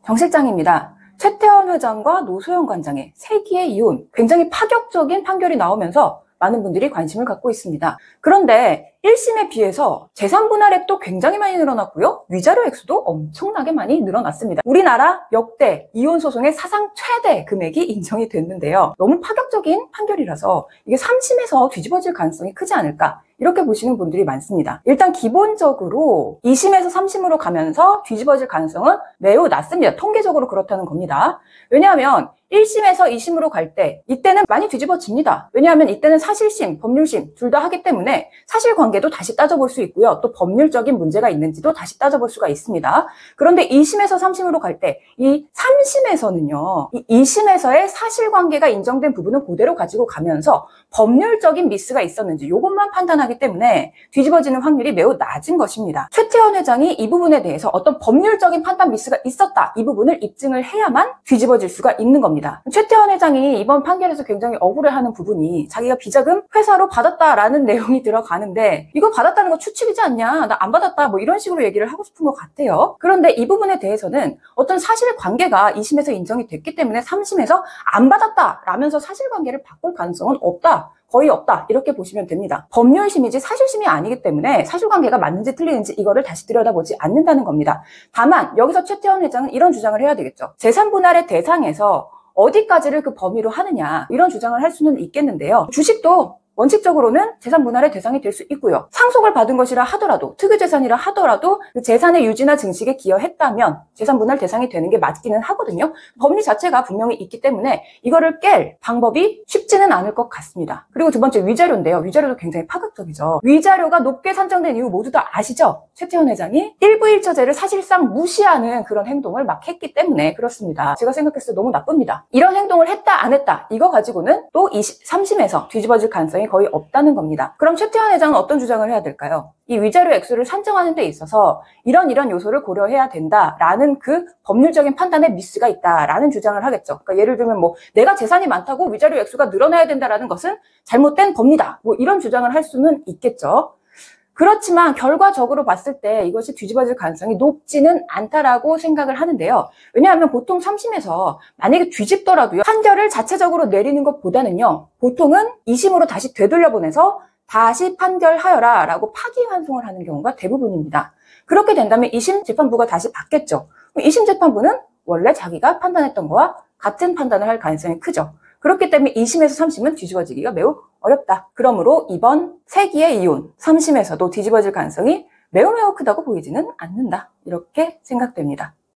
정 실장입니다. 최태원 회장과 노소연 관장의 세기의 이혼, 굉장히 파격적인 판결이 나오면서 많은 분들이 관심을 갖고 있습니다. 그런데 1심에 비해서 재산 분할액도 굉장히 많이 늘어났고요. 위자료 액수도 엄청나게 많이 늘어났습니다. 우리나라 역대 이혼 소송의 사상 최대 금액이 인정이 됐는데요. 너무 파격적인 판결이라서 이게 3심에서 뒤집어질 가능성이 크지 않을까, 이렇게 보시는 분들이 많습니다. 일단 기본적으로 2심에서 3심으로 가면서 뒤집어질 가능성은 매우 낮습니다. 통계적으로 그렇다는 겁니다. 왜냐하면 1심에서 2심으로 갈 때 이때는 많이 뒤집어집니다. 왜냐하면 이때는 사실심, 법률심 둘 다 하기 때문에 사실관계도 다시 따져볼 수 있고요. 또 법률적인 문제가 있는지도 다시 따져볼 수가 있습니다. 그런데 2심에서 3심으로 갈 때 이 3심에서는요. 이 2심에서의 사실관계가 인정된 부분은 그대로 가지고 가면서 법률적인 미스가 있었는지 이것만 판단하기 때문에 뒤집어지는 확률이 매우 낮은 것입니다. 최태원 회장이 이 부분에 대해서 어떤 법률적인 판단 미스가 있었다, 이 부분을 입증을 해야만 뒤집어질 수가 있는 겁니다. 최태원 회장이 이번 판결에서 굉장히 억울해하는 부분이 자기가 비자금 회사로 받았다라는 내용이 들어가는데, 이거 받았다는 거 추측이지 않냐, 나 안 받았다, 뭐 이런 식으로 얘기를 하고 싶은 것 같아요. 그런데 이 부분에 대해서는 어떤 사실관계가 2심에서 인정이 됐기 때문에 3심에서 안 받았다라면서 사실관계를 바꿀 가능성은 없다, 거의 없다, 이렇게 보시면 됩니다. 법률심이지 사실심이 아니기 때문에 사실관계가 맞는지 틀리는지 이거를 다시 들여다보지 않는다는 겁니다. 다만 여기서 최태원 회장은 이런 주장을 해야 되겠죠. 재산분할의 대상에서 어디까지를 그 범위로 하느냐, 이런 주장을 할 수는 있겠는데요. 주식도 원칙적으로는 재산 분할의 대상이 될 수 있고요. 상속을 받은 것이라 하더라도, 특유재산이라 하더라도 그 재산의 유지나 증식에 기여했다면 재산 분할 대상이 되는 게 맞기는 하거든요. 법리 자체가 분명히 있기 때문에 이거를 깰 방법이 쉽지는 않을 것 같습니다. 그리고 두 번째, 위자료인데요. 위자료도 굉장히 파격적이죠. 위자료가 높게 산정된 이유 모두 다 아시죠? 최태원 회장이 일부일처제를 사실상 무시하는 그런 행동을 막 했기 때문에 그렇습니다. 제가 생각했을 때 너무 나쁩니다. 이런 행동을 했다 안 했다, 이거 가지고는 또 3심에서 뒤집어질 가능성이 거의 없다는 겁니다. 그럼 최태원 회장은 어떤 주장을 해야 될까요? 이 위자료 액수를 산정하는 데 있어서 이런 요소를 고려해야 된다라는 그 법률적인 판단에 미스가 있다라는 주장을 하겠죠. 그러니까 예를 들면 뭐 내가 재산이 많다고 위자료 액수가 늘어나야 된다라는 것은 잘못된 법리다, 뭐 이런 주장을 할 수는 있겠죠. 그렇지만 결과적으로 봤을 때 이것이 뒤집어질 가능성이 높지는 않다라고 생각을 하는데요. 왜냐하면 보통 3심에서 만약에 뒤집더라도요, 판결을 자체적으로 내리는 것보다는요, 보통은 2심으로 다시 되돌려보내서 다시 판결하여라 라고 파기환송을 하는 경우가 대부분입니다. 그렇게 된다면 2심 재판부가 다시 받겠죠. 2심 재판부는 원래 자기가 판단했던 거와 같은 판단을 할 가능성이 크죠. 그렇기 때문에 2심에서 3심은 뒤집어지기가 매우 어렵다. 그러므로 이번 세기의 이혼, 3심에서도 뒤집어질 가능성이 매우 크다고 보이지는 않는다, 이렇게 생각됩니다.